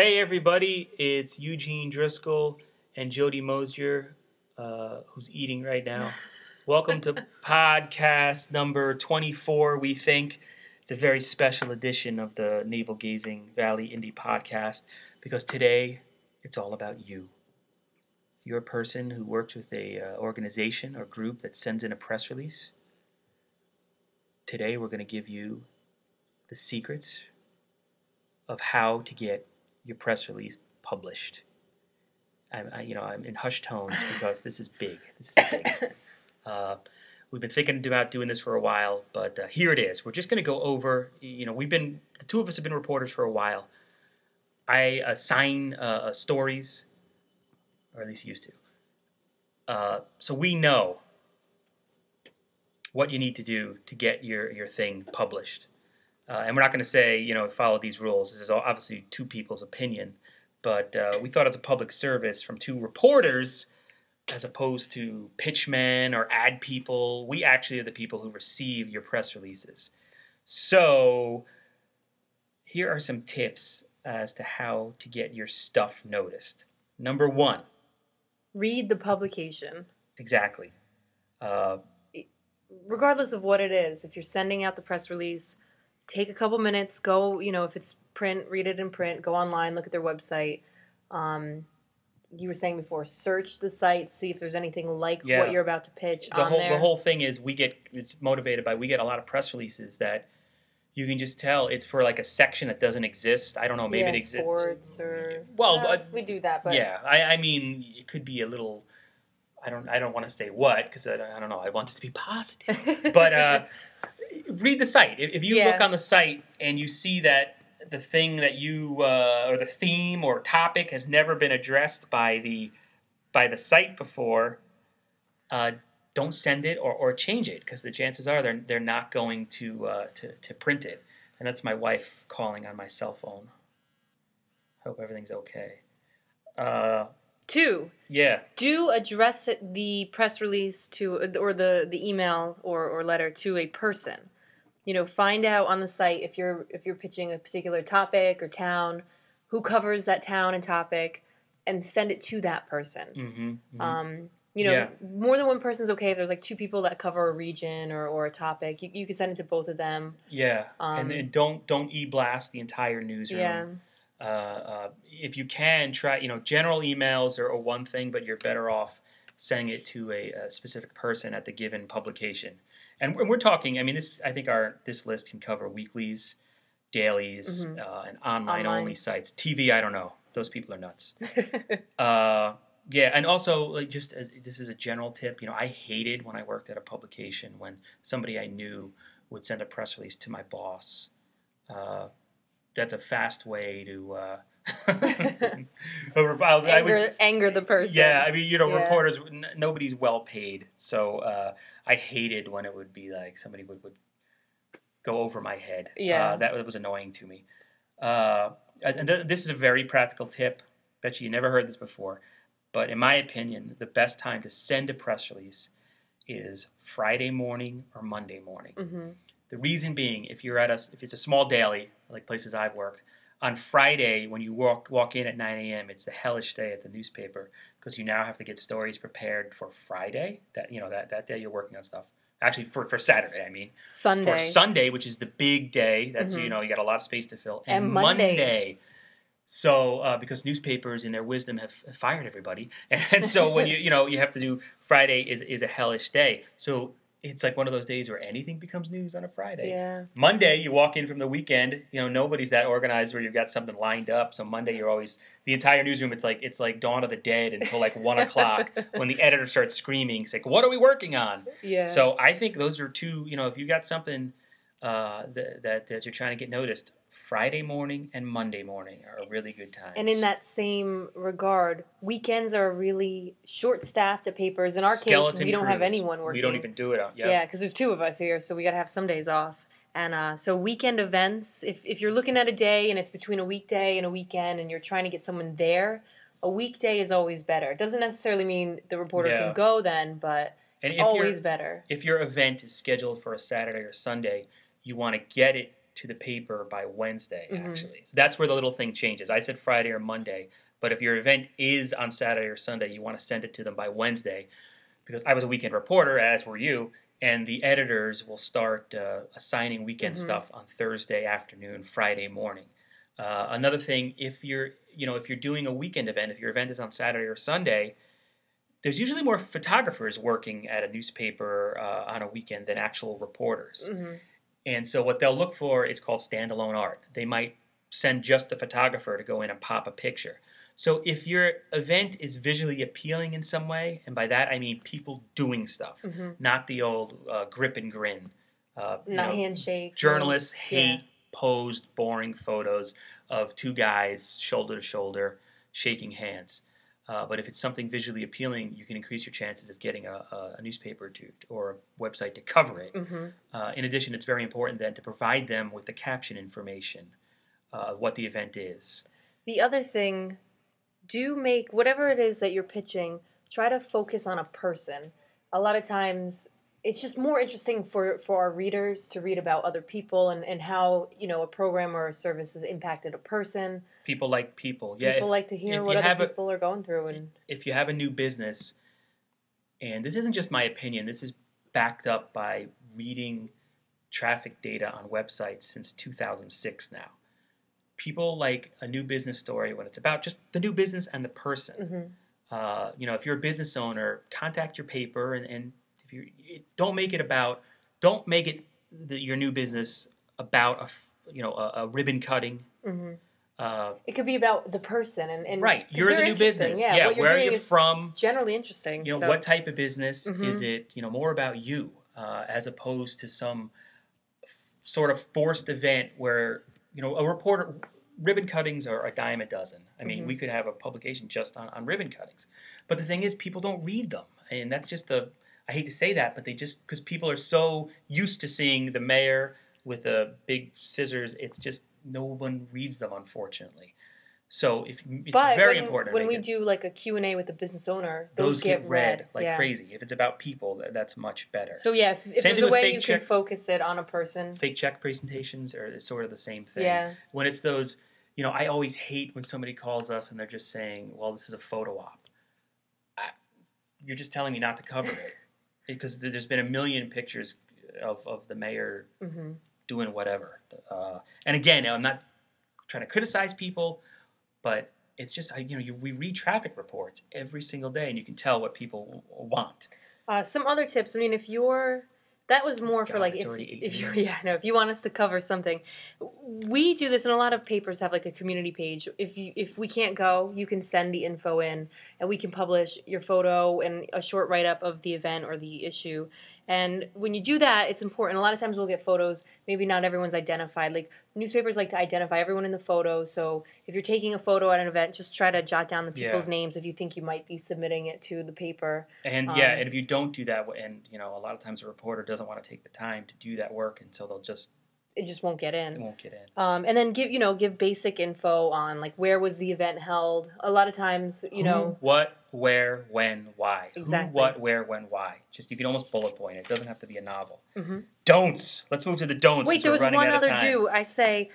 Hey everybody, it's Eugene Driscoll and Jodie Mozdzer, who's eating right now. Welcome to podcast number 24, we think. It's a very special edition of the Navel Gazing Valley Indie Podcast because today it's all about you. You're a person who works with a organization or group that sends in a press release. Today we're going to give you the secrets of how to get your press release published. I'm in hushed tones because this is big. We've been thinking about doing this for a while, but here it is. We're just going to go over. The two of us have been reporters for a while. I assign stories, or at least used to. So we know what you need to do to get your thing published. And we're not going to say, follow these rules. This is obviously two people's opinion. But we thought as a public service from two reporters, as opposed to pitchmen or ad people, we actually are the people who receive your press releases. So here are some tips as to how to get your stuff noticed. Number one. Read the publication. Exactly. Regardless of what it is, if you're sending out the press release, take a couple minutes, go, if it's print, read it in print, go online, look at their website. You were saying before, search the site, see if there's anything like what you're about to pitch on there. The whole thing is we get a lot of press releases that you can just tell it's for like a section that doesn't exist. I don't know, maybe it exists. Sports or... we do that, but... Yeah, I mean, it could be a little... I don't want to say what, because I don't know, I want it to be positive. But... read the site. If you look on the site and you see that the thing that you or the theme or topic has never been addressed by the site before, don't send it or change it, because the chances are they're not going to print it. And that's my wife calling on my cell phone. Hope everything's okay. 2. Yeah. Do address the press release or the email or letter to a person. Find out on the site if you're pitching a particular topic or town, who covers that town and topic, and send it to that person. More than one person's okay. If there's like 2 people that cover a region or a topic, you can send it to both of them. Yeah, and don't e-blast the entire newsroom. Yeah. If you can, try, general emails are one thing, but you're better off sending it to a specific person at the given publication. And we're talking, I think this list can cover weeklies, dailies, and online-only sites. TV, I don't know. Those people are nuts. And also, this is a general tip, I hated when I worked at a publication when somebody I knew would send a press release to my boss. That's a fast way to anger the person. Yeah, reporters, nobody's well paid, so I hated when it would be like somebody would go over my head. Yeah, that was annoying to me. And this is a very practical tip. Bet you never heard this before, but in my opinion, the best time to send a press release is Friday morning or Monday morning. Mm-hmm. The reason being, if it's a small daily, like places I've worked, on Friday when you walk in at 9 a.m., it's the hellish day at the newspaper because you now have to get stories prepared for Friday. That day you're working on stuff. Actually, for Saturday, I mean. Sunday. For Sunday, which is the big day. That's you got a lot of space to fill. And Monday. So because newspapers in their wisdom have fired everybody, and so when you have to do Friday is a hellish day. So it's like one of those days where anything becomes news on a Friday. Yeah. Monday, you walk in from the weekend, nobody's that organized where you've got something lined up. So Monday, you're always, the entire newsroom, it's like Dawn of the Dead until like 1 o'clock when the editor starts screaming. It's like, what are we working on? Yeah. So I think those are two, if you got something that you're trying to get noticed, Friday morning and Monday morning are really good times. And in that same regard, weekends are really short-staffed at papers. In our case, we don't have anyone working. We don't even do it. Yeah, because there's 2 of us here, so we got to have some days off. And so weekend events, if you're looking at a day and it's between a weekday and a weekend and you're trying to get someone there, a weekday is always better. It doesn't necessarily mean the reporter can go then, but it's always better. If your event is scheduled for a Saturday or Sunday, you want to get it to the paper by Wednesday, actually. So that's where the little thing changes. I said Friday or Monday, but if your event is on Saturday or Sunday, you want to send it to them by Wednesday, because I was a weekend reporter, as were you, and the editors will start assigning weekend stuff on Thursday afternoon, Friday morning. Another thing, if you're doing a weekend event, if your event is on Saturday or Sunday, there's usually more photographers working at a newspaper on a weekend than actual reporters. And so what they'll look for is called standalone art. They might send just a photographer to go in and pop a picture. So if your event is visually appealing in some way, and by that I mean people doing stuff, not the old grip and grin. Not handshakes. Journalists hate posed, boring photos of two guys shoulder to shoulder shaking hands. But if it's something visually appealing, you can increase your chances of getting a newspaper or a website to cover it. In addition, it's very important then to provide them with the caption information, what the event is. The other thing, do make whatever it is that you're pitching, try to focus on a person. A lot of times, it's just more interesting for our readers to read about other people and how, a program or a service has impacted a person. People like people. Yeah, people like to hear what other people are going through. And if you have a new business, and this isn't just my opinion, this is backed up by reading traffic data on websites since 2006 now. People like a new business story when it's about just the new business and the person. If you're a business owner, contact your paper and if you don't make it your new business about a ribbon cutting. It could be about the person and right. You're the new business. Yeah. Where are you from? Generally interesting. What type of business is it? More about you as opposed to some sort of forced event where a reporter. Ribbon cuttings are a dime a dozen. I mean, we could have a publication just on ribbon cuttings, but the thing is, people don't read them, and that's just I hate to say that, but because people are so used to seeing the mayor with the big scissors, it's just no one reads them, unfortunately. So it's very important. When we do like a Q&A with the business owner, those get read like crazy. If it's about people, that's much better. So if there's a way you can focus it on a person. Fake check presentations are sort of the same thing. Yeah. When it's those, I always hate when somebody calls us and they're just saying, well, this is a photo op. You're just telling me not to cover it. Because there's been a million pictures of the mayor doing whatever. And again, I'm not trying to criticize people, but it's just, we read traffic reports every single day, and you can tell what people want. Some other tips. I mean, that was more for if you want us to cover something. We do this, and a lot of papers have like a community page. If we can't go, you can send the info in, and we can publish your photo and a short write-up of the event or the issue. And when you do that, it's important. A lot of times we'll get photos. Maybe not everyone's identified. Like newspapers like to identify everyone in the photo. So if you're taking a photo at an event, just try to jot down the people's names if you think you might be submitting it to the paper. And and if you don't do that, and a lot of times a reporter doesn't want to take the time to do that work, and so it just won't get in. It won't get in. And then give basic info on like where was the event held. A lot of times, who, what, where, when, why. Exactly. Who, what, where, when, why. Just you can almost bullet point it. It doesn't have to be a novel. Don'ts. Let's move to the don'ts. Wait, there was one other do. I say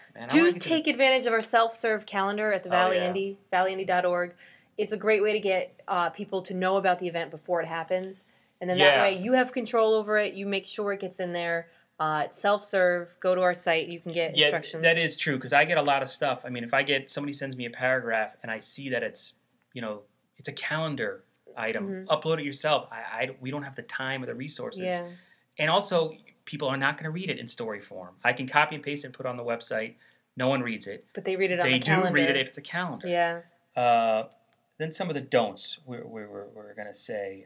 take advantage of our self-serve calendar at the Valley Indy, valleyindy.org. It's a great way to get people to know about the event before it happens, and then that way you have control over it. You make sure it gets in there. It's self-serve. Go to our site. You can get instructions. That is true, because I get a lot of stuff. I mean, if somebody sends me a paragraph and I see that it's, it's a calendar item, upload it yourself. We don't have the time or the resources. Yeah. And also, people are not going to read it in story form. I can copy and paste it and put it on the website. No one reads it. But they read it on the calendar. They do read it if it's a calendar. Yeah. Then some of the don'ts we're going to say.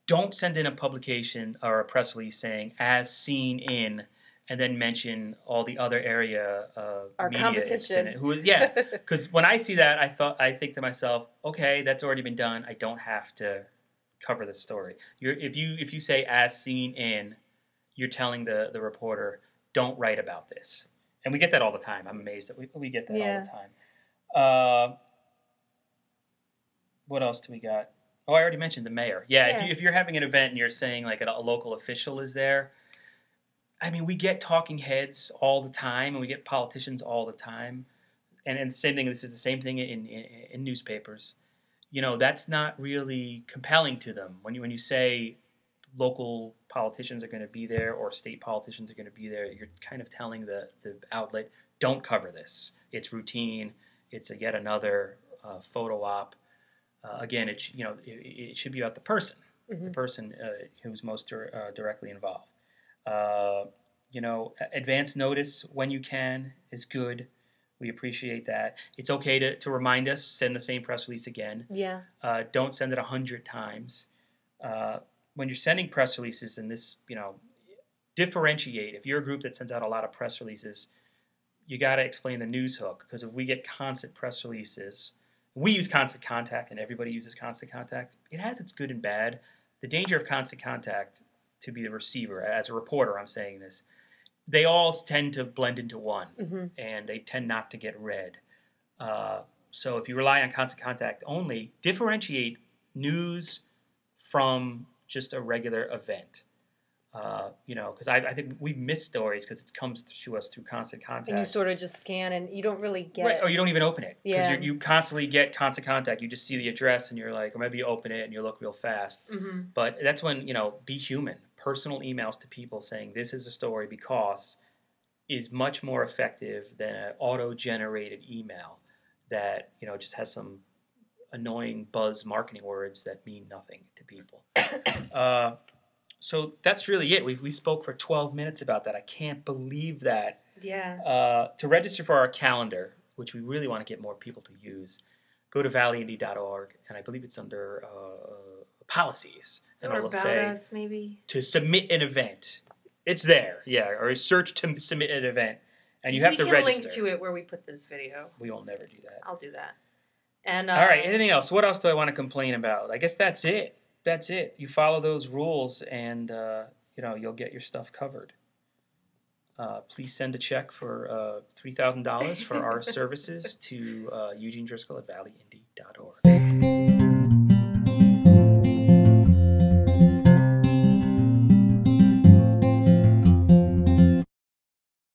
Don't send in a publication or a press release saying "as seen in," and then mention all the other area our media competition. Because when I see that, I think to myself, okay, that's already been done. I don't have to cover the story. If you say "as seen in," you're telling the reporter, don't write about this. And we get that all the time. I'm amazed that we get that all the time. What else do we got? Oh, I already mentioned the mayor. Yeah. If you're having an event and you're saying like a local official is there, I mean, we get talking heads all the time, and we get politicians all the time, and the same thing. This is the same thing in newspapers. You know, that's not really compelling to them when you say local politicians are going to be there or state politicians are going to be there. You're kind of telling the outlet, don't cover this. It's routine. It's yet another photo op. Again, it should be about the person, the person who's most directly involved. Advance notice when you can is good. We appreciate that. It's okay to remind us, send the same press release again. Yeah. Don't send it 100 times. When you're sending press releases, and this, differentiate. If you're a group that sends out a lot of press releases, you got to explain the news hook, because if we get constant press releases, we use Constant Contact, and everybody uses Constant Contact. It has its good and bad. The danger of Constant Contact, to be the receiver, as a reporter, I'm saying this, they all tend to blend into one, and they tend not to get read. So if you rely on Constant Contact only, differentiate news from just a regular event. Because I think we miss stories because it comes to us through Constant Contact. And you sort of just scan and you don't really get right, or you don't even open it. Because yeah. you constantly get Constant Contact. You just see the address and you're like, or maybe you open it and you look real fast. But that's when, be human. Personal emails to people saying this is a story because is much more effective than an auto-generated email that, just has some annoying buzz marketing words that mean nothing to people. So that's really it. We spoke for 12 minutes about that. I can't believe that. Yeah. To register for our calendar, which we really want to get more people to use, go to valleyindy.org, and I believe it's under policies. And or it'll about say us, maybe. To submit an event. It's there, yeah. Or search to submit an event, and you have to register. We can link to it where we put this video. We will never do that. I'll do that. And all right. Anything else? What else do I want to complain about? I guess that's it. That's it. You follow those rules, and you'll get your stuff covered. Please send a check for $3,000 for our services to Eugene Driscoll at valleyindy.org.